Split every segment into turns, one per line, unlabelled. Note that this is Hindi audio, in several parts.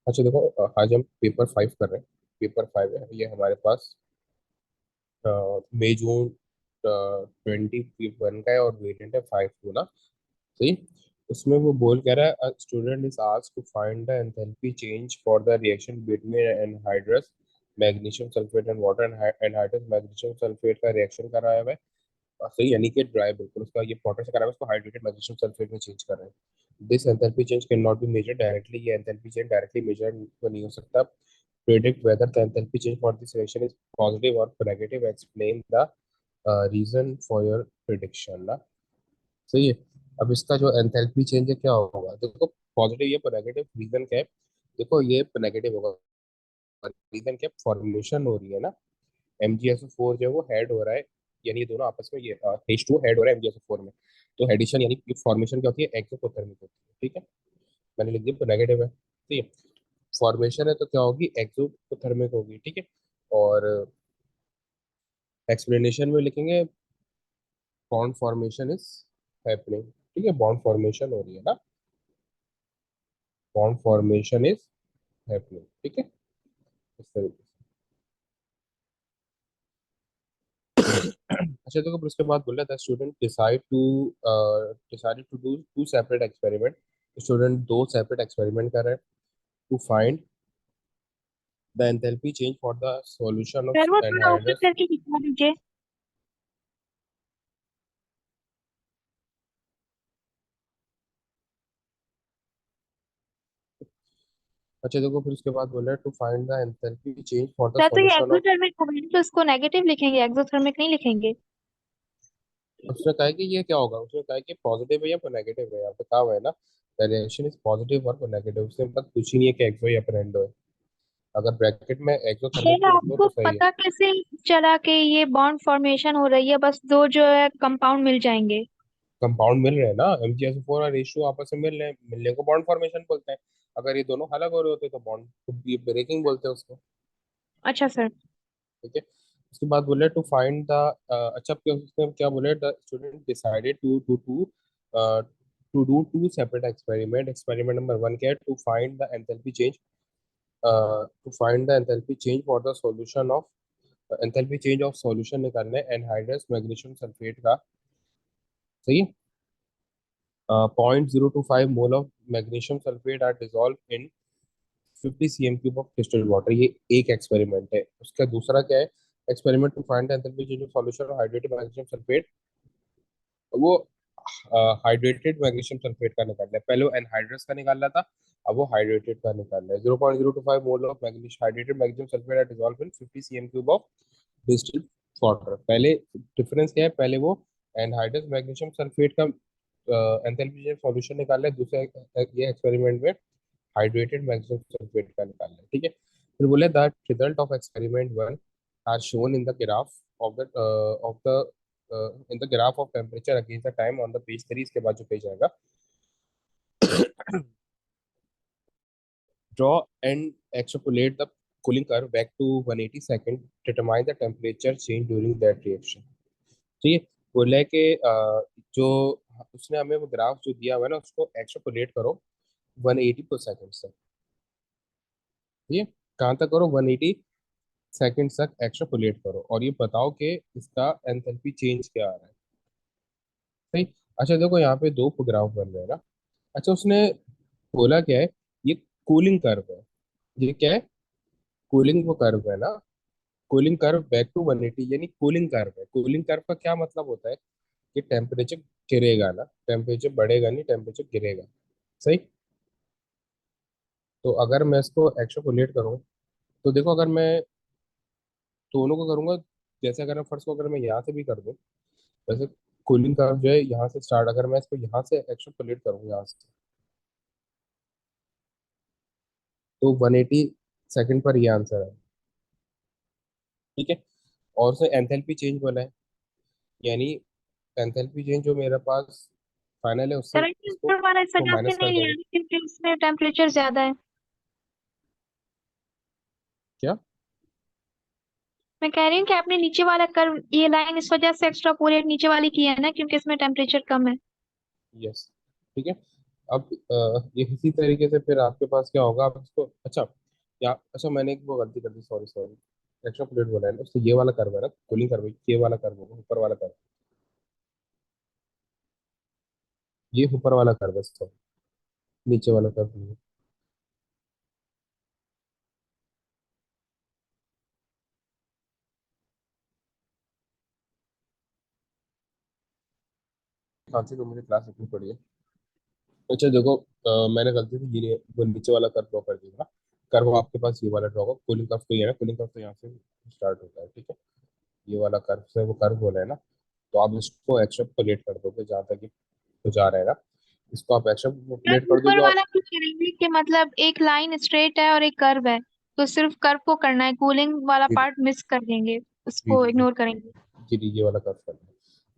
अच्छा देखो, आज हम पेपर 5 कर रहे हैं। पेपर 5 है ये हमारे पास। मई जून 2021 का है और वेरिएंट है 5 ना। सही। उसमें वो बोल कह रहा है student is asked to find the enthalpy change for the reaction between anhydrous magnesium sulphate and water. Anhydrous magnesium sulphate का रिएक्शन कराया हुआ है। सही, यानी कि ड्राई, बिल्कुल उसका ये वाटर से करा हुआ है, उसको हाइड्रेटेड मैग्नीशियम सल्फेट में चेंज कर रहे हैं। This enthalpy change can not be measure directly. ये एंथैल्पी चेंज डायरेक्टली मेजर तो नहीं हो सकता। Predict whether the enthalpy change for this reaction is positive और negative, explain the reason for your prediction ना। सही है। अब इसका जो एंथैल्पी चेंज है क्या होगा, देखो पॉजिटिव या नेगेटिव, रीजन क्या है। देखो ये नेगेटिव होगा। रीजन क्या, फॉर्मेशन हो रही है ना। MgSO4 जो है वो हेड हो रहा है, यानी ये दोनों आपस में, ये H2 हेड हो रहा है MgSO4 में। तो एडिशन यानी फॉर्मेशन क्या होती है, एक्सोथर्मिक होती है। ठीक है, मैंने लिख दिया तो नेगेटिव है। ठीक है, फॉर्मेशन है तो क्या होगी, एक्सोथर्मिक होगी। ठीक है, और एक्सप्लेनेशन में लिखेंगे बॉन्ड फॉर्मेशन इज हैपनिंग। ठीक है, बॉन्ड फॉर्मेशन हो रही है ना, बॉन्ड फॉर्मेशन इज हैपनिंग। ठीक है, इस तरीके से। अच्छा देखो, फिर उसके बाद बोला था student decided to do two separate experiment. Student दो सेपरेट एक्सपेरिमेंट कर रहे हैं to find the enthalpy change for the solution of
sir वो थोड़ा ऊपर
एनहाइड्रस।
करके दिखा दीजिए।
अच्छा देखो, फिर उसके बाद बोला है to find the enthalpy change for the
sir तो ये
सॉल्यूशन ऑफ।
एक्सोथर्मिक होगा तो इसको नेगेटिव लिखेंगे, एक्सोथर्मिक नहीं लिखेंगे।
उसने कहा है कि ये क्या होगा, उसने कहा है कि पॉजिटिव है या नेगेटिव है। यहाँ पे कहा हुआ है ना, द रिएक्शन इज पॉजिटिव और नेगेटिव। उसने बस कुछ ही नहीं है कि एक्सो या फ्रेंडो है। अगर ब्रैकेट में एक्सोथर्मिक
फिर
भी लिख दो
आपको
तो सही है।
पता कैसे चला कि ये बॉन्ड फॉर्मेशन हो रही है, बस दो जो है कंपाउंड मिल जाएंगे।
कंपाउंड मिल रहे हैं ना, MgSO4 और H2 आपस में मिल रहे हैं, मिलने को बॉन्ड फॉर्मेशन बोलते हैं। अगर ये दोनों अलग हो रहे होते तो बॉन्ड, ये ब्रेकिंग बोलते हैं उसको।
अच्छा सर।
ठीक है, उसके बाद बोले टू फाइंड द, अच्छा उसने क्या बोले, the student decided to do two separate experiment. Experiment number 1 क्या है, to find the enthalpy change, to find the enthalpy change for the solution of, enthalpy change of solution निकालना है एनहाइड्रस मैग्नीशियम सल्फेट का। सही है। 0.025 mole of magnesium sulphate are dissolve in 50 cm³ of distilled water. ये एक एक्सपेरिमेंट है। उसका दूसरा क्या है, experiment two find the enthalpy change of solution of hydrated magnesium sulphate. वो हाइड्रेटेड मैग्नीशियम सल्फेट का निकालना है। पहले वो एनहाइड्रस का निकाल रहा था, अब वो हाइड्रेटेड का निकालना है। 0.025 mole of magnesium hydrated magnesium sulphate are dissolve in 50 cm³ of distilled water. पहले डिफरेंस क्या है, पहले वो एनहाइड्रस मैग्नीशियम सल्फेट का एंथैल्पी सॉल्यूशन निकाल रहा है, दूसरे ये एक्सपेरिमेंट में हाइड्रेटेड मैग्नीशियम सल्फेट का निकालना है। ठीक है, फिर बोले that result of experiment 1 are shown in the graph of the in the graph of temperature against the time on the page 3। इसके बाद जो पेज आएगा, draw and extrapolate the cooling curve back to 180 second, determine the temperature change during that reaction। ठीक है, बोला है कि जो उसने हमें वो ग्राफ जो दिया हुआ है ना, उसको एक्सट्रापोलेट करो 180 पर सेकंड तक। ठीक है, कहाँ तक करो, 180 सेकंड तक एक्सट्रापोलेट करो और ये बताओ कि इसका एंथैल्पी चेंज क्या आ रहा है। सही। अच्छा देखो, यहाँ पे दो ग्राफ बन रहे हैं ना। अच्छा उसने बोला क्या है, ये कूलिंग कर्व है। ये क्या है, कूलिंग वो कर्व है ना। कूलिंग कर्व बैक टू 180 यानी कूलिंग कर्व है। कूलिंग कर्व का क्या मतलब होता है कि टेम्परेचर गिरेगा ना, टेम्परेचर बढ़ेगा नहीं, टेम्परेचर गिरेगा। सही। तो अगर मैं इसको एक्सट्रापोलेट करूँ, तो देखो अगर मैं दोनों को करूंगा, जैसे अगर मैं फर्स्ट को अगर मैं यहाँ से भी कर दूँ, वैसे कूलिंग कर्व जो है यहाँ से स्टार्ट, अगर मैं इसको यहाँ से एक्सट्रापोलेट करूँ यहाँ से, तो 180 सेकंड पर ये आंसर है। ठीक है, और उसने एंथैल्पी चेंज बोला है, यानी एंथैल्पी चेंज जो मेरे पास फाइनल है उससे
सर
इसको
ऊपर वाला इस
को
वजह से
माइनस कर
नहीं लिया
देंगे।
ना, क्योंकि इसमें टेम्परेचर ज्यादा है।
क्या।
मैं कह रही हूँ कि आपने नीचे वाला कर्व, ये लाइन इस वजह से एक्स्ट्रापोलेट नीचे वाली की है ना, क्योंकि इसमें टेम्परेचर कम है।
यस। ठीक है, अब ये इसी तरीके से फिर आपके पास क्या होगा, आप इसको अच्छा, या अच्छा मैंने एक वो गलती कर दी, सॉरी सॉरी, एक्स्ट्रा प्लेट बोला है ना, उससे ये वाला कर्व है ना, कूलिंग कर्व, ये वाला कर्व होगा, ऊपर वाला कर्व, ये ऊपर वाला कर्व है, sorry, नीचे वाला कर्व नहीं है। हाँ जी, तो मुझे क्लास रखनी पड़ी है। अच्छा देखो, मैंने गलती से ये वो नीचे वाला कर्व ड्रॉ कर दिया ना, कर्व आपके पास ये वाला ड्रॉ होगा, कूलिंग कर्व तो ये है ना, कूलिंग कर्व तो यहाँ से स्टार्ट होता है, ठीक है, ये वाला कर्व से वो कर्व बोला है ना, तो आप इसको एक्स्ट्रापोलेट कर दोगे जहाँ तक ये तो जा रहा है ना, इसको आप
सर
एक्स्ट्रापोलेट कर
ऊपर
दोगे और
वाला क्यों करेंगे कि मतलब एक लाइन स्ट्रेट है और एक कर्व है, तो सिर्फ कर्व को करना है, कूलिंग वाला
जी
पार्ट मिस कर देंगे,
जी
उसको
जी जी
इग्नोर करेंगे।
जी जी, ये वाला कर्व करना है।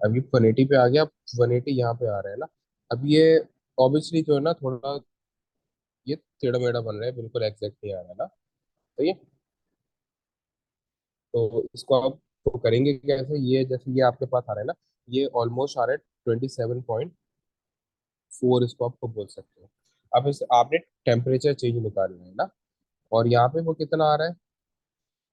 अब ये 180 पे आ गया, 180 यहाँ पे आ रहा है ना, अब ये ऑब्वियसली जो है ना थोड़ा ये टेढ़ा मेढ़ा बन रहा है, बिल्कुल एग्जैक्ट नहीं आ रहा है ना, तो तो इसको आप तो करेंगे कैसे, ये जैसे ये आपके पास आ रहा है ना, ये ऑलमोस्ट आ रहा है 27.4, इसको आपको बोल सकते हो। अब इस आपने टेम्परेचर चेंज निकालना है ना, और यहाँ पे वो कितना आ रहा है,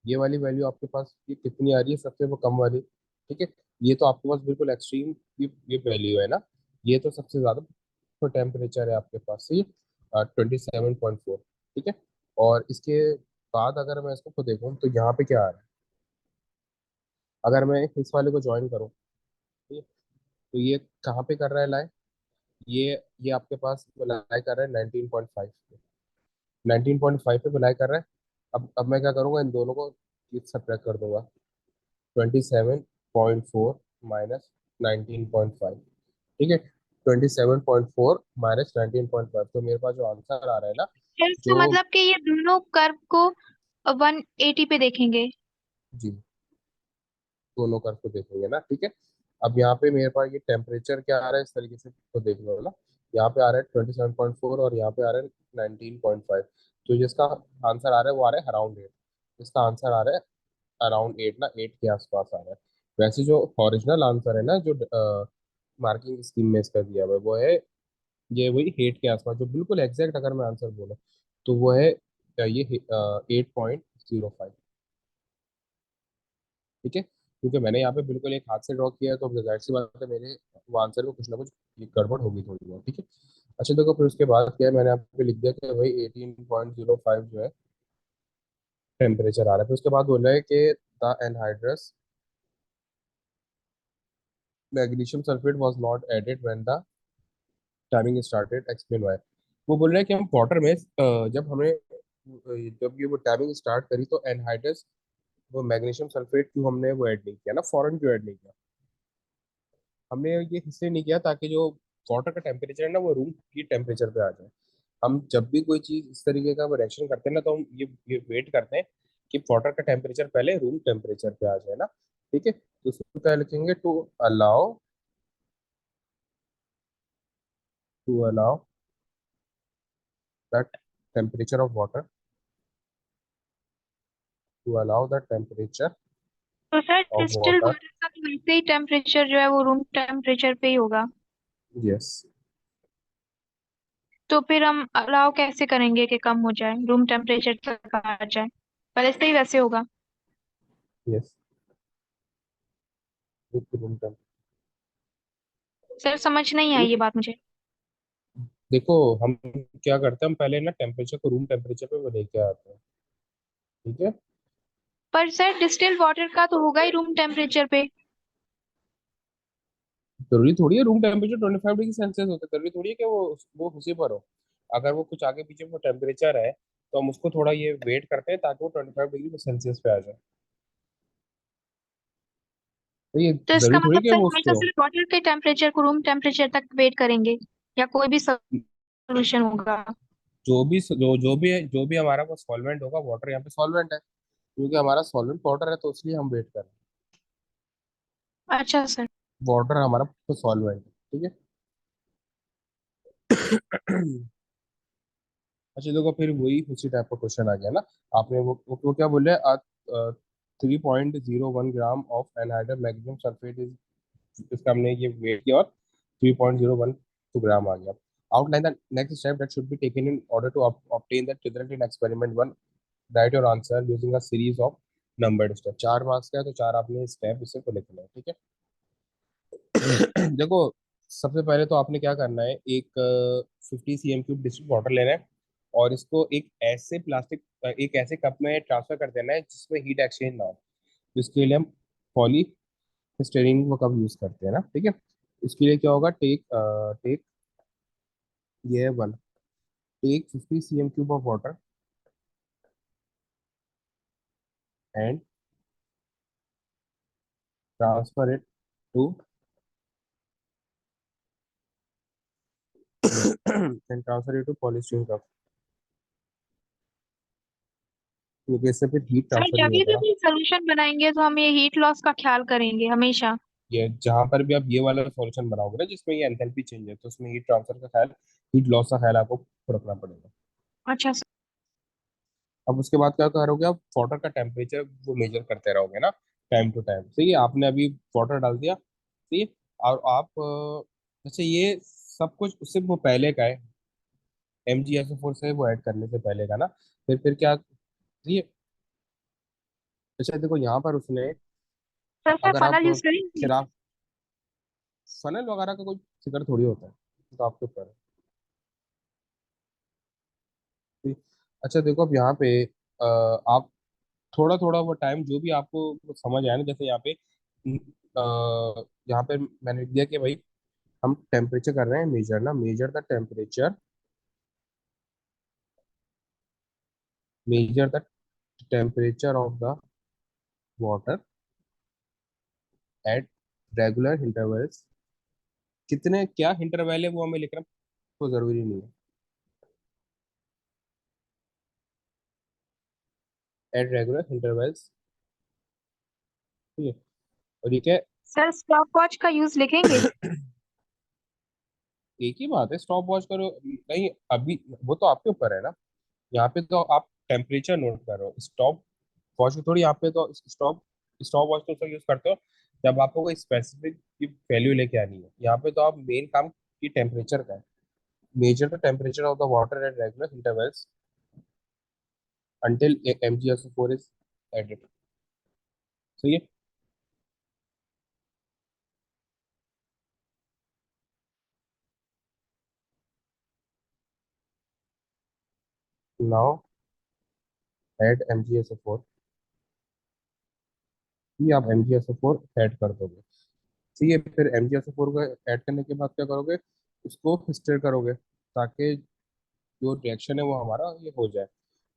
ये वाली वैल्यू आपके पास ये कितनी आ रही है, सबसे वो कम वाली, ठीक है, ये तो आपके पास बिल्कुल एक्सट्रीम ये वैल्यू है ना, ये तो सबसे ज्यादा तो टेम्परेचर है आपके पास, सही, 27.4, ठीक है। और इसके बाद अगर मैं इसको खुद देखूँ तो यहाँ पे क्या आ रहा है, अगर मैं इस वाले को ज्वाइन करूँ, ठीक है, तो ये कहाँ पे कर रहा है लाई, ये आपके पास लाई कर रहा है 19.5 पे, 19.5 पे लाई कर रहा है। अब मैं क्या करूँगा, इन दोनों को सब्ट्रैक्ट कर दूंगा, 27.4 माइनस 19.5, ठीक है, 27.4 माइनस 19.5, तो मेरे पास जो आंसर आ रहा है ना,
फिर इसका
जो
मतलब कि ये दोनों कर्व को 180 पे देखेंगे।
जी दोनों कर्व को देखेंगे ना, ठीक है। अब यहाँ पे मेरे पास ये टेम्परेचर क्या आ रहा है, इस तरीके से तो देख लो ना, यहाँ पे आ रहा है 27.4 और यहाँ पे आ रहा है 19.5, तो जिसका आंसर आ रहा है वो आ रहा है अराउंड 8, इसका आंसर आ रहा है अराउंड 8 ना, 8 के आसपास आ रहा है। वैसे जो ओरिजिनल आंसर है ना, जो मार्किंग स्कीम में इसका दिया हुआ है, वो है ये वही 8 के आसपास, जो बिल्कुल एग्जैक्ट अगर मैं आंसर बोला तो वो है ये 8.05, ठीक है, क्योंकि मैंने यहाँ पे बिल्कुल एक हाथ से ड्रॉ किया है, तो जाहिर सी बात है मेरे वो आंसर में कुछ ना कुछ ये गड़बड़ होगी थोड़ी बहुत, ठीक है। अच्छा देखो, फिर उसके बाद क्या है, मैंने यहाँ पे लिख दिया कि भाई 18.05 जो है टेम्परेचर आ रहा है, फिर उसके बाद बोला है कि the anhydrous magnesium sulphate was not added when the timing started, explain why. वो बोल रहे हैं कि हम वाटर में जब हमने जब ये वो टाइमिंग स्टार्ट करी तो एनहाइड्रस वो मैग्नीशियम सल्फेट क्यों हमने वो ऐड नहीं किया ना, फॉरन क्यों ऐड नहीं किया, हमने ये इसलिए नहीं किया ताकि जो वाटर का टेम्परेचर है ना वो रूम की टेम्परेचर पे आ जाए। हम जब भी कोई चीज इस तरीके का रिएक्शन करते हैं ना, तो हम ये वेट करते हैं कि वाटर का टेम्परेचर पहले रूम टेम्परेचर पे आ जाए ना, ठीक है, तो इसको क्या लिखेंगे, to allow that temperature of water, to allow the temperature
तो sir
of
distilled
water,
water का तो वैसे ही टेम्परेचर जो है वो रूम टेम्परेचर पे ही होगा,
यस
तो फिर हम अलाउ कैसे करेंगे कि कम हो जाए, रूम टेम्परेचर तक आ जाए, पहले से ही वैसे होगा।
Yes, room temperature.
सर समझ नहीं आई ये बात मुझे।
देखो हम क्या करते हैं, हम पहले ना टेम्परेचर को रूम टेम्परेचर पे वो लेके आते हैं, ठीक है,
पर सर डिस्टिल्ड वाटर का तो होगा ही रूम टेम्परेचर पे।
जरूरी थोड़ी है रूम टेम्परेचर 25 डिग्री सेल्सियस होता है, जरूरी थोड़ी है कि वो उसी पर हो, अगर वो कुछ आगे पीछे वो टेम्परेचर है तो हम उसको थोड़ा ये वेट करते हैं ताकि वो 25 डिग्री सेल्सियस पे आ जाए, तो ये
तो इसका
जरूरी थोड़ी
मतलब
कि
सर
वो उस पे
हमेशा
हो।
सिर्फ वाटर के टेम्परेचर को रूम टेम्परेचर तक वेट करेंगे, या कोई भी सोल्यूशन होगा।
जो भी हमारा वो सॉल्वेंट होगा, वाटर यहाँ पे सॉल्वेंट है, क्योंकि हमारा सॉल्वेंट वाटर है तो इसलिए हम वेट कर रहे
अच्छा सर।
हैं, वाटर हमारा तो सॉल्वेंट है, ठीक है। अच्छा देखो, फिर वही उसी टाइप का क्वेश्चन आ गया ना, आपने वो क्या बोले, 3.01 gram of anhydride magnesium sulphate is, इसका हमने ये वेट किया और 3.01 ग्राम आ गया। Outline the next step that should be taken in order to obtain the result in experiment 1. Write your answer using a series of numbered steps. 4 marks का है तो 4 आपने स्टेप इसे को लिखना है, ठीक है। देखो, सबसे पहले तो आपने क्या करना है, एक 50 cm³ डिस्टिल्ड वाटर लेना है और इसको एक ऐसे कप में ट्रांसफर कर देना है जिसमें हीट एक्सचेंज ना हो। जिसके लिए हम पॉली स्टेरिन वो कप यूज करते हैं ना, ठीक है। इसके लिए क्या होगा, टेक टेक ये है one, take 50 cm³ of water and transfer it to and transfer it to polystyrene cup, क्योंकि इससे फिर हीट
सर,
ट्रांसफर
जब
नहीं
भी
होता ना।
भी सोल्यूशन बनाएंगे तो हम ये हीट लॉस का ख्याल करेंगे हमेशा।
ये जहां पर भी आप ये वाला सॉल्यूशन बनाओगे ना जिसमें ये एंथैल्पी चेंज है, तो उसमें हीट ट्रांसफर का ख्याल, हीट लॉस का ख्याल आपको रखना पड़ेगा।
अच्छा सर।
अब उसके बाद क्या करोगे, आप वाटर का टेम्परेचर वो मेजर करते रहोगे ना, टाइम टू टाइम। सही है, आपने अभी वाटर डाल दिया, सही है। और आप अच्छा, ये सब कुछ उससे वो पहले का है, MgSO4 से वो ऐड करने से पहले का ना। फिर क्या, सही है। अच्छा देखो, यहाँ पर उसने,
सर सर,
अगर आप
फनल यूज करेंगे?
खिलाफ फनल वगैरह का कोई फिक्र थोड़ी होता है, तो आपके ऊपर है। ठीक। अच्छा देखो, अब यहाँ पे आप थोड़ा थोड़ा वो टाइम जो भी आपको समझ आया ना, जैसे यहाँ पे यहाँ पे मैंने लिख दिया कि भाई हम टेम्परेचर कर रहे हैं मेजर ना, measure the temperature of the water at regular intervals. कितने क्या इंटरवल है वो हमें लिखना तो जरूरी नहीं है, एट रेगुलर इंटरवल्स, ठीक है। और ये क्या है?
सर, स्टॉप वॉच का यूज लिखेंगे?
एक ही बात है, स्टॉप वॉच करो नहीं अभी, वो तो आपके ऊपर है ना। यहाँ पे तो आप टेम्परेचर नोट कर रहे हो, स्टॉप वॉच को थोड़ी। यहाँ पे तो स्टॉप स्टॉप वॉच तो यूज करते हो जब आपको कोई स्पेसिफिक वैल्यू लेके आनी है। यहाँ पे तो आप मेन काम की टेम्परेचर का है, measure the temperature of the water at regular intervals until MgSO4 is added। सही है। नाउ add MgSO4, ये आप MgSO4 ऐड कर दोगे। सही है, फिर MgSO4 को ऐड करने के बाद क्या करोगे, उसको स्टर करोगे ताकि जो रिएक्शन है वो हमारा ये हो जाए।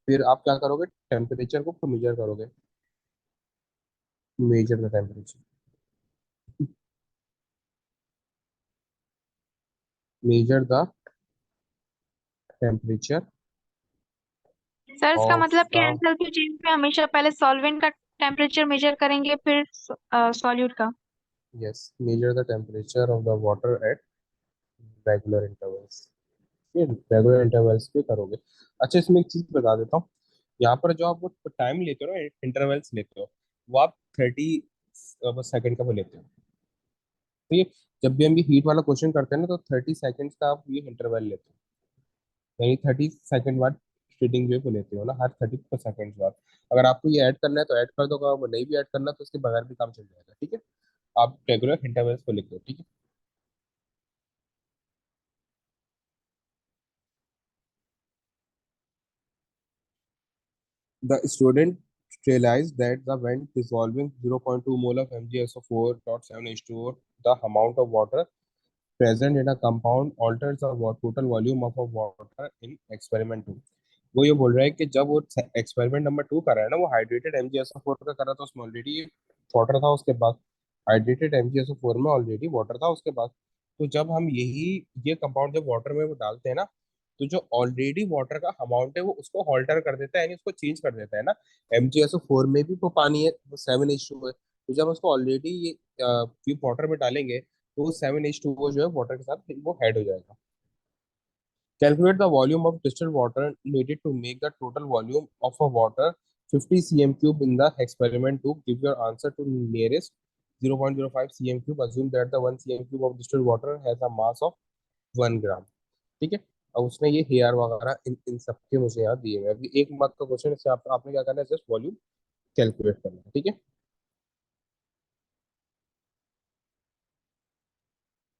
फिर आप क्या करोगे, टेम्परेचर को मेजर करोगे, measure the temperature, measure the temperature
sir, इसका
ऑफ
मतलब कि
द,
एंथैल्पी चेंज में हमेशा पहले सॉल्वेंट का टेम्परेचर मेजर करेंगे, फिर सॉल्यूट का।
Yes, measure the temperature of the water at regular intervals. ये रेगुलर इंटरवल्स पे करोगे। अच्छा, इसमें एक चीज बता देता हूँ, यहाँ पर जो आप वो टाइम लेते हो ना, इंटरवल्स लेते हो, वो आप 30 सेकंड का वो लेते हो। तो ये जब भी हम ये हीट वाला क्वेश्चन करते हैं ना, तो 30 सेकंड्स का आप ये इंटरवल लेते हो, यानी 30 सेकंड बाद रीडिंग जो है वो लेते हो ना, हर 30 सेकंड बाद। अगर आपको ये ऐड करना है तो ऐड कर दो, अगर वो नहीं भी ऐड करना तो उसके बगैर भी काम चल जाएगा, ठीक है। आप रेगुलर इंटरवल्स को लिख दो, ठीक है। The student realized that the when dissolving 0.2 mole of MgSO4.7H2O, the amount of water present in a compound alters the total volume of a water in experiment 2। वो ये बोल रहा है कि जब वो एक्सपेरिमेंट नंबर 2 कर रहा है ना, वो हाइड्रेटेड MgSO4 का कर रहा था, उसमें ऑलरेडी वाटर था उसके पास, हाइड्रेटेड MgSO4 में ऑलरेडी वाटर था उसके पास। तो जब हम ये कंपाउंड जब वाटर में वो डालते हैं ना, तो जो ऑलरेडी वाटर का अमाउंट है वो उसको ऑल्टर कर देता है, यानी उसको चेंज कर देता है ना। MgSO4 में भी वो पानी है, वो 7H2 है, तो जब उसको ऑलरेडी ये वाटर में डालेंगे तो 7H2O जो है वाटर के साथ वो ऐड हो जाएगा। Calculate the volume of distilled water needed to make the total volume of a water 50 cm cube in the experiment to give your answer to nearest 0.05 cm cube. Assume that the 1 cm cube of distilled water has a mass of 1 gram। ठीक है। अब उसने ये हेयर वगैरह इन इन सब के मुझे यहाँ दिए हुए हैं। अभी 1 मार्क का क्वेश्चन, इससे आपने क्या करना है, जस्ट वॉल्यूम कैलकुलेट करना है, ठीक है।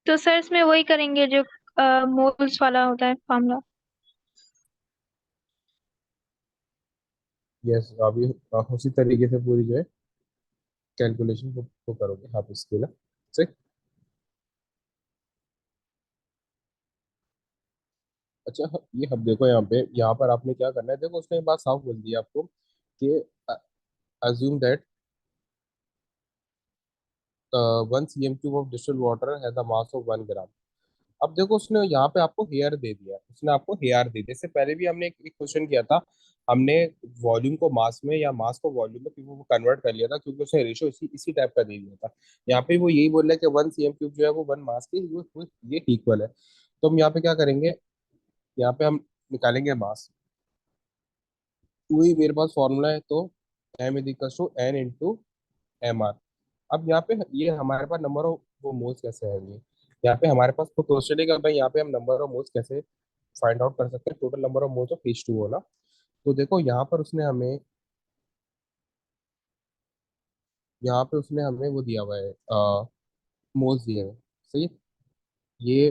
तो सर इसमें वही करेंगे जो मोल्स वाला होता है फॉर्मूला।
यस, अभी आप उसी तरीके से पूरी जो है कैलकुलेशन को करोगे आप इसके ना। ठीक। अच्छा, ये अब देखो यहाँ पे, यहाँ पर आपने क्या करना है, देखो उसने एक बात साफ बोल दी है आपको कि assume that 1 cm³ of distilled water has a mass of 1 ग्राम। अब देखो उसने यहाँ पे आपको हेयर दे दिया, उसने आपको हेयर दे दिया। इससे पहले भी हमने एक क्वेश्चन किया था, हमने वॉल्यूम को मास में या मास को वॉल्यूम में क्योंकि वो कन्वर्ट कर लिया था, क्योंकि उसने रेशियो इसी इसी टाइप का दे दिया था। यहाँ पे वो यही बोल रहा है कि 1 cm³ जो है वो 1 मास के ये इक्वल है। तो हम यहाँ पे क्या करेंगे, यहाँ पे हम निकालेंगे मास। वही मेरे पास फॉर्मूला है, तो m = n × m/। अब यहाँ पे ये हमारे पास नंबर ऑफ वो मोल्स कैसे आएंगे, यहाँ पे हमारे पास तो क्वेश्चन है कि भाई यहाँ पे हम नंबर ऑफ मोल्स कैसे फाइंड आउट कर सकते हैं, total number of moles of H2O ना। तो देखो यहाँ पर उसने हमें, यहाँ पे उसने हमें वो दिया हुआ है, मोल्स दिए हैं, सही है। ये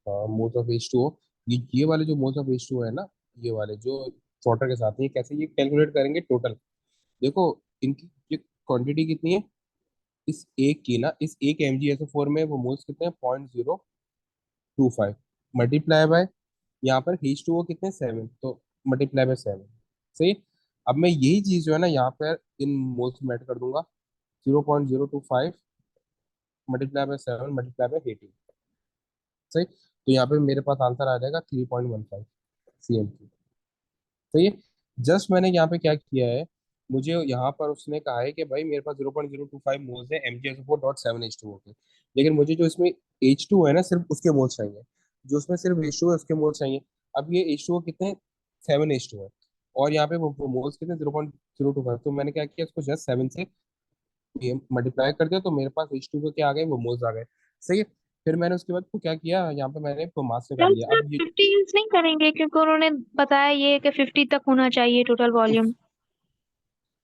मोल्स ऑफ H2O, ये वाले जो मोल्स ऑफ H2O है ना, ये वाले जो वाटर के साथ हैं, ये कैसे ये कैलकुलेट करेंगे टोटल। देखो इनकी ये क्वांटिटी कितनी है, इस एक की ना, इस एक MgSO4 में वो मोल्स कितने हैं, 0.025 मल्टीप्लाई बाय, यहाँ पर H2O कितने, 7, तो मल्टीप्लाई बाय 7, सही। अब मैं यही चीज जो है ना यहाँ पर इन मोल्स में ऐड कर दूंगा, 0.025 मल्टीप्लाई बाय 7 मल्टीप्लाई बाय 18, सही। तो यहाँ पे मेरे पास आंसर आ जाएगा 3.15 cm। सही है। जस्ट मैंने यहाँ पे क्या किया है, मुझे यहाँ पर उसने कहा है कि भाई मेरे पास 0.025 मोल्स है MgSO4.7H2O के, लेकिन मुझे जो इसमें H2 है ना, सिर्फ उसके मोल्स चाहिए। जो उसमें सिर्फ H2 है उसके मोल्स चाहिए। अब ये H2O कितने, 7H2 है, और यहाँ पे वो मोल्स कितने, 0.025। तो मैंने क्या किया, इसको जस्ट 7 से मल्टीप्लाई कर दिया, तो मेरे पास H2 के क्या आ गए, वो मोल्स आ गए, सही है। फिर मैंने उसके बाद तो क्या किया, यहाँ पे मैंने तो मास निकाल
हम
लिया।
सर
अब ये
50 यूज नहीं करेंगे क्योंकि उन्होंने बताया ये कि 50 तक होना चाहिए टोटल वॉल्यूम।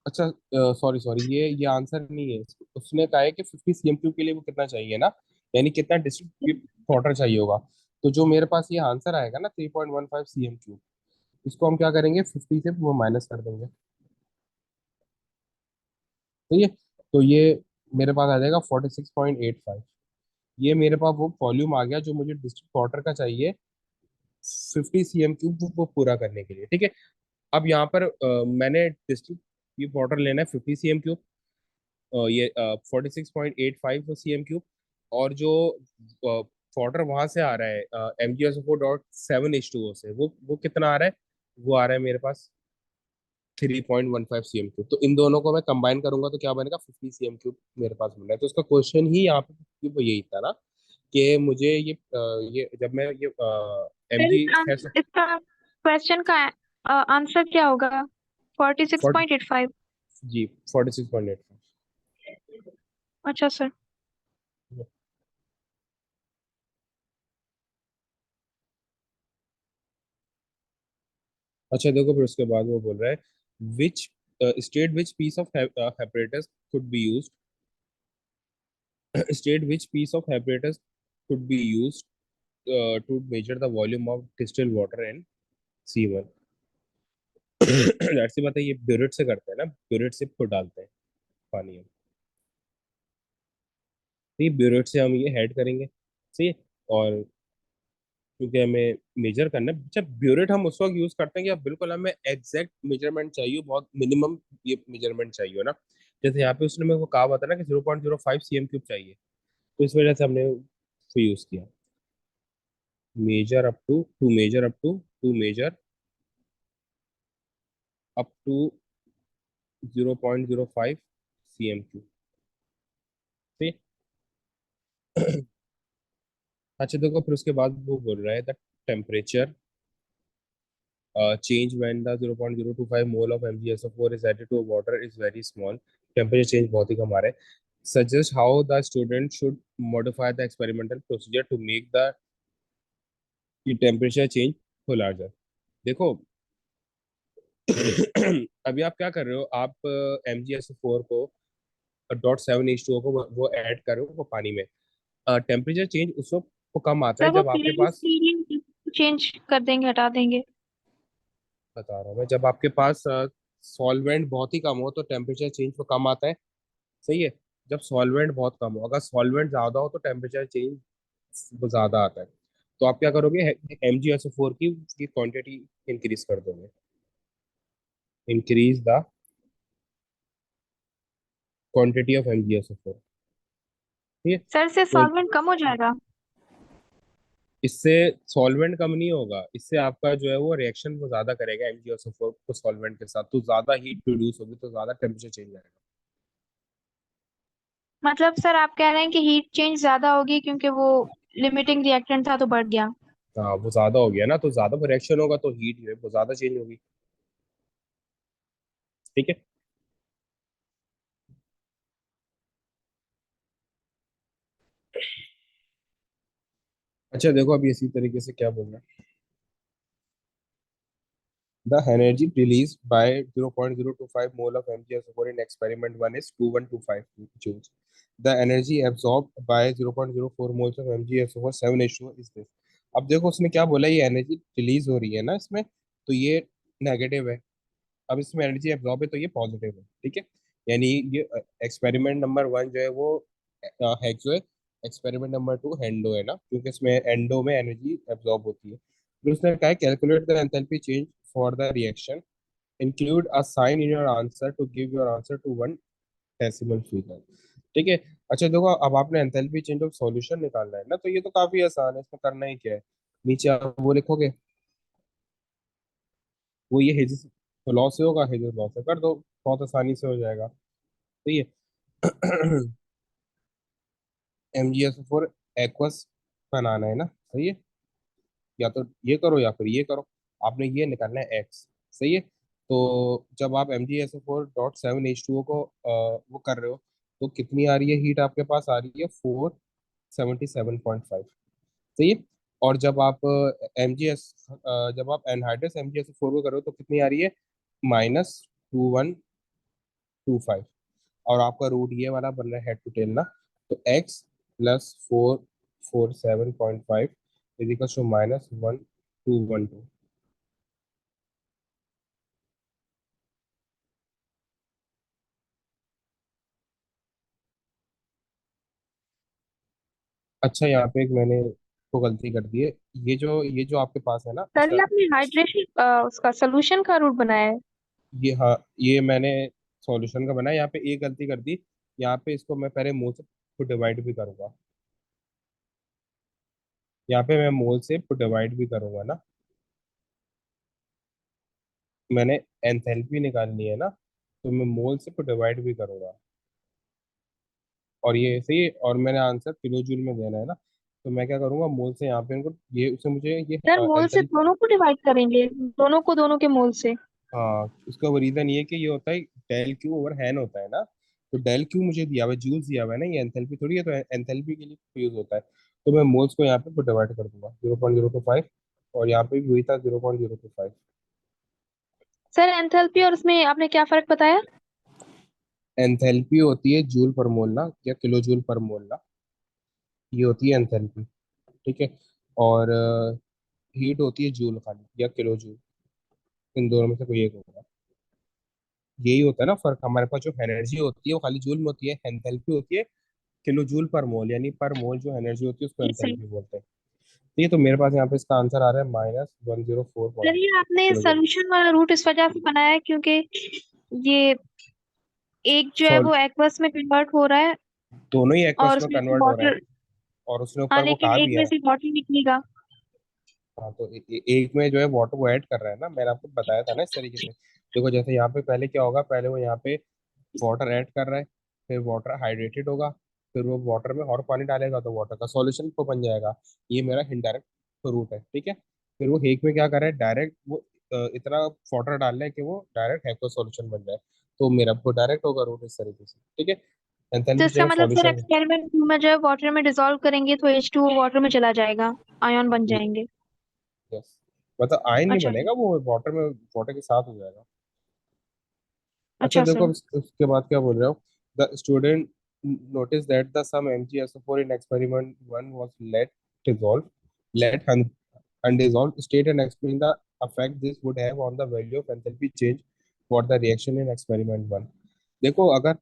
अच्छा, सॉरी सॉरी, ये आंसर नहीं है। उसने कहा है कि 50 cm³ के लिए वो कितना चाहिए ना, यानी कितना डिस्ट्रिक्ट वाटर चाहिए होगा। तो जो मेरे पास ये आंसर आएगा ना, 3.15 cm³, इसको हम क्या करेंगे, 50 से वो माइनस कर देंगे, ठीक है। तो ये मेरे पास आ जाएगा 46.85। ये मेरे पास वो वॉल्यूम आ गया जो मुझे डिस्ट्रिक्ट वाटर का चाहिए 50 cm³ वो पूरा करने के लिए, ठीक है। अब यहाँ पर मैंने डिस्ट्रिक्ट ये वाटर लेना है 50 cm³, ये 46.85 cm³, और जो वाटर वहां से आ रहा है MgSO4.7H2O से, वो कितना आ रहा है, वो आ रहा है मेरे पास 3.15 cm³। तो इन दोनों को मैं कंबाइन करूंगा तो क्या बनेगा, 50 cm³ मेरे पास मिल रहा है। तो उसका क्वेश्चन ही यहाँ पे वो यही था ना, कि मुझे ये जब मैं ये एम
फिर
जी
इसका क्वेश्चन का आंसर क्या होगा? 46.85।
जी 46.85।
अच्छा सर।
अच्छा देखो, फिर उसके बाद वो बोल रहा है, which state which piece of apparatus could be used, state which piece of apparatus could be used to measure the volume of distilled water in C1। सी बात है, ये ब्यूरेट से करते हैं ना, ब्यूरेट से खुद डालते हैं पानी में, तो ये ब्यूरेट से हम ये हेड करेंगे, सही है। और क्योंकि हमें मेजर करना है, जब ब्यूरेट हम उस वक्त यूज करते हैं कि अब बिल्कुल हमें एग्जैक्ट मेजरमेंट चाहिए, बहुत मिनिमम ये मेजरमेंट चाहिए ना। जैसे यहाँ पे उसने मेरे को कहा हुआ था ना कि 0.05 cm³ चाहिए, तो इस वजह से हमने यूज किया। Measure up to to measure up to measure up to 0.05 cm³, ठीक है। अच्छा देखो, फिर उसके बाद वो बोल रहा है the temperature change when the 0.025 mole of MgSO4 is added to water is very small। Temperature change बहुत ही कम आ रहा है। Suggest how the student should modify the experimental procedure to make the कि टेम्परेचर चेंज हो लार्जर। देखो अभी आप क्या कर रहे हो, आप MgSO4 को .7H2O को वो ऐड कर रहे हो वो पानी में। टेम्परेचर चेंज उस वक्त को कम आता है
सर वो
जब आपके
क्लीन
पास,
क्लीन चेंज कर देंगे, हटा देंगे।
बता रहा हूँ मैं, जब आपके पास सॉल्वेंट बहुत ही कम हो तो टेम्परेचर चेंज वो कम आता है। सही है। जब सॉल्वेंट बहुत कम हो, अगर सॉल्वेंट ज्यादा हो तो टेम्परेचर चेंज वो ज्यादा आता है। तो आप क्या करोगे, MgSO4 की क्वांटिटी इंक्रीज कर दोगे। Increase the quantity of MgSO4। ठीक है।
सर से
तो
सॉल्वेंट कम हो जाएगा?
इससे सॉल्वेंट कम नहीं होगा, इससे आपका जो है वो रिएक्शन वो ज्यादा करेगा MgSO4 को सॉल्वेंट के साथ, तो ज्यादा हीट प्रोड्यूस होगी, तो ज्यादा टेम्परेचर चेंज आएगा।
मतलब सर आप कह रहे हैं कि हीट चेंज ज्यादा होगी क्योंकि वो लिमिटिंग रिएक्टेंट था तो बढ़ गया।
हाँ वो ज्यादा हो गया ना, तो ज्यादा रिएक्शन होगा तो हीट जो है वो ज्यादा चेंज होगी। ठीक है। अच्छा देखो अभी इसी तरीके से क्या बोल रहा है, the energy released by 0.025 mole of MgSO4 in experiment 1 is 2125 joules. The energy absorbed by 0.04 moles of MgSO4 7H2O is this. अब देखो उसने क्या बोला, ये एनर्जी रिलीज हो रही है ना इसमें, तो ये नेगेटिव है। अब इसमें एनर्जी एब्जॉर्ब है तो ये पॉजिटिव है। ठीक है। यानी ये एक्सपेरिमेंट नंबर 1 जो है वो हेक्सो है, एक्सपेरिमेंट नंबर 2 हेंडो है ना, क्योंकि इसमें एंडो में एनर्जी एब्जॉर्ब होती है। फिर उसने कहा है calculate the enthalpy change for the reaction, include a sign in your answer to give your answer to one decimal figure. ठीक है। अच्छा देखो अब आपने एंथैल्पी चेंज ऑफ सॉल्यूशन निकालना है ना, तो ये तो काफी आसान है, इसमें करना ही क्या है, नीचे आप वो लिखोगे, वो ये हेजिस लॉ से होगा, हेजिस लॉ से कर दो, बहुत आसानी से हो जाएगा। सही है। MgSO4 एक्वस बनाना है ना, सही है, या तो ये करो या फिर ये करो, आपने ये निकालना है एक्स। सही है। तो जब आप MgSO4.7H2O को वो कर रहे हो, तो कितनी आ रही है हीट, आपके पास आ रही है 477.5। सही है। और जब आप जब आप एनहाइड्रस MgSO4 को कर रहे हो तो कितनी आ रही है, -2125। और आपका रूट ये वाला बन रहा है हेड टू टेल ना, तो x प्लस 447.5 इजिकल्स टू -1212। अच्छा यहाँ पे एक मैंने तो गलती कर दी है, ये जो आपके पास है ना
सर
इसका,
ये आपने हाइड्रेशन उसका सोल्यूशन का रूट बनाया है?
ये हाँ, ये मैंने सॉल्यूशन का बनाया, यहाँ पे एक गलती कर दी, यहाँ पे इसको मैं पहले मोल से डिवाइड भी करूंगा, यहाँ पे मैं मोल से डिवाइड भी करूंगा ना, मैंने एंथैल्पी निकालनी है ना, तो मैं मोल से डिवाइड भी करूंगा। और ये सही है, और मैंने आंसर किलो जूल में देना है ना, तो मैं क्या करूंगा, मोल से यहाँ पे इनको ये उससे मुझे ये
सर मोल से
एंथैल्पी।
दोनों को डिवाइड करेंगे, दोनों को दोनों के मोल से?
हाँ उसका वो रीजन ये है कि ये होता है डेल क्यू ओवर हैन होता है ना, तो डेल क्यू मुझे दिया हुआ है, जूल्स दिया हुआ है ना, ये एंथैल्पी थोड़ी है, तो एंथैल्पी के लिए यूज होता है। तो मैं मोल्स को यहाँ पे डिवाइड कर दूंगा 0.025, और यहाँ पे भी वही था 0.025।
सर एंथैल्पी और उसमें आपने क्या फर्क बताया?
एंथैल्पी होती है जूल पर मोल ना, या किलो जूल पर मोल ना, ये होती है एंथैल्पी। ठीक है। और हीट होती है जूल खाली या किलो जूल, इन दोनों में से कोई एक होगा। यही होता है ना फर्क, हमारे पास जो एनर्जी होती है वो खाली जूल में होती है, एंथैल्पी होती है किलो जूल पर मोल, यानी पर मोल जो एनर्जी होती है उसको
जी सर।
एंथैल्पी बोलते हैं। तो ये तो मेरे पास यहाँ पे इसका आंसर आ रहा है -104
सर ये आपने
किलो जूल।
सोल्यूशन वाला रूट इस वजह से बनाया है क्योंकि ये एक जो है
सॉल्व,
वो एक्वस में कन्वर्ट हो रहा है
दोनों ही एक्वस
और
में
उसमें से
कन्वर्ट हो रहे हैं,
वाटर।
और उसने
हाँ
ऊपर वो
लेकिन
कहा
एक
भी
में
है।
से वाटर निकलेगा।
हाँ तो एक में जो है वाटर को ऐड कर रहा है ना, मैंने आपको बताया था ना इस तरीके से। देखो जैसे यहाँ पे पहले क्या होगा, पहले वो यहाँ पे वाटर ऐड कर रहा है, फिर वाटर हाइड्रेटेड होगा, फिर वो वाटर में और पानी डालेगा तो वाटर का सॉल्यूशन तो बन जाएगा। ये मेरा इनडायरेक्ट रूट है। ठीक है। फिर वो हेक में क्या कर रहा है, डायरेक्ट वो इतना वाटर डाल रहा है कि वो डायरेक्ट हेको सॉल्यूशन बन जाए, तो मेरा वो डायरेक्ट होगा रूट इस तरीके से। ठीक है।
तो
एंथैल्पी
इसका
चेंज
मतलब सर
सॉल्यूशन,
एक्सपेरिमेंट में जो है वाटर में डिसॉल्व करेंगे तो H2O वाटर में चला जाएगा, आयन बन जाएंगे।
यस, मतलब आयन नहीं
अच्छा सर।
बनेगा, वो वाटर में, वाटर के साथ हो जाएगा। अच्छा
अच्छा
देखो,
सर।
अब उसके बाद क्या बोल रहा हूँ। The student notice that the some MgSO4 in experiment 1 was let undissolved. State and explain the effect this would have on the value of enthalpy change for the reaction in experiment 1। देखो अगर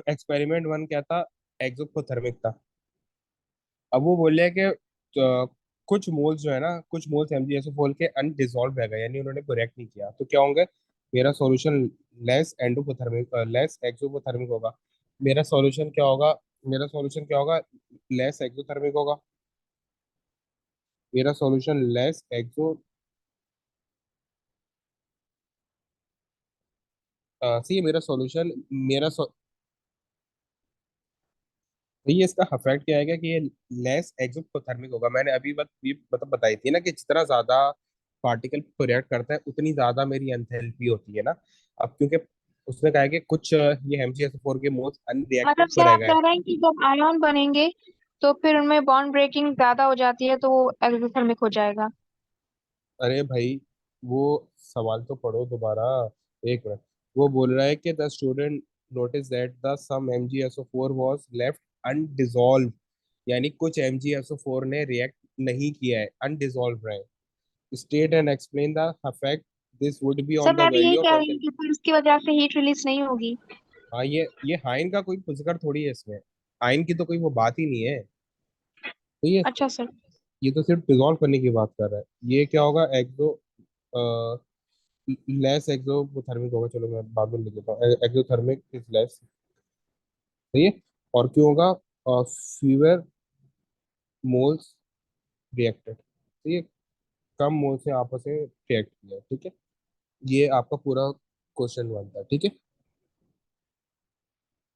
एक्सपेरिमेंट 1 क्या था, एक्सोथर्मिक था। अब वो बोल रहे हैं कि कुछ मोल्स जो है ना, कुछ मोल्स MgSO4 के अनडिजॉल्व रह गए, यानी उन्होंने को रिएक्ट नहीं किया, तो क्या होंगे, मेरा solution less endothermic, less exothermic होगा। मेरा सॉल्यूशन क्या होगा, मेरा सॉल्यूशन क्या होगा, लेस एक्सोथर्मिक होगा। मेरा सॉल्यूशन लेस एक्सो, सी मेरा सॉल्यूशन, मेरा ये इसका इफेक्ट क्या आएगा कि ये लेस एक्सोथर्मिक होगा। मैंने अभी बात ये मतलब बताई थी ना कि जितना ज्यादा पार्टिकल को रिएक्ट करता है उतनी ज्यादा मेरी एंथैल्पी होती है ना। अब क्योंकि उसने कहा है कि कुछ ये MgSO4 के मोल्स
मतलब
अनरिएक्टेड तो
सर
रह
आप
गए।
कह रहे हैं कि जब आयन बनेंगे तो फिर उनमें बॉन्ड ब्रेकिंग ज्यादा हो जाती है तो वो एक्सोथर्मिक हो जाएगा।
अरे भाई, वो सवाल तो पढ़ो दोबारा, एक मिनट। वो बोल रहा है कि the student notice that the some MgSO4 was left undissolved, यानी कुछ MgSO4 ने रिएक्ट नहीं किया है, अनडिजॉल्व रहे। State and explain the effect this would be
sir
on the
मैं भी यही
वैल्यू ऑफ
कह रही हूँ
एंथैल्पी।
कि फिर उसकी वजह से हीट रिलीज नहीं होगी।
हाँ, ये हाइन का कोई जिक्र थोड़ी है इसमें, आयन की तो कोई वो बात ही नहीं है। तो
अच्छा सर।
ये तो सिर्फ डिजॉल्व करने की बात कर रहा है। ये क्या होगा, एक्सो लेस एक्सोथर्मिक होगा, चलो मैं बाद में लिख देता हूँ, एक्सोथर्मिक इज लेस। सही है। और क्यों होगा, फीवर मोल्स रिएक्टेड, तो ये कम मोल से आपस में रिएक्ट किया है, ठीक है। ये आपका पूरा क्वेश्चन बनता है, ठीक है।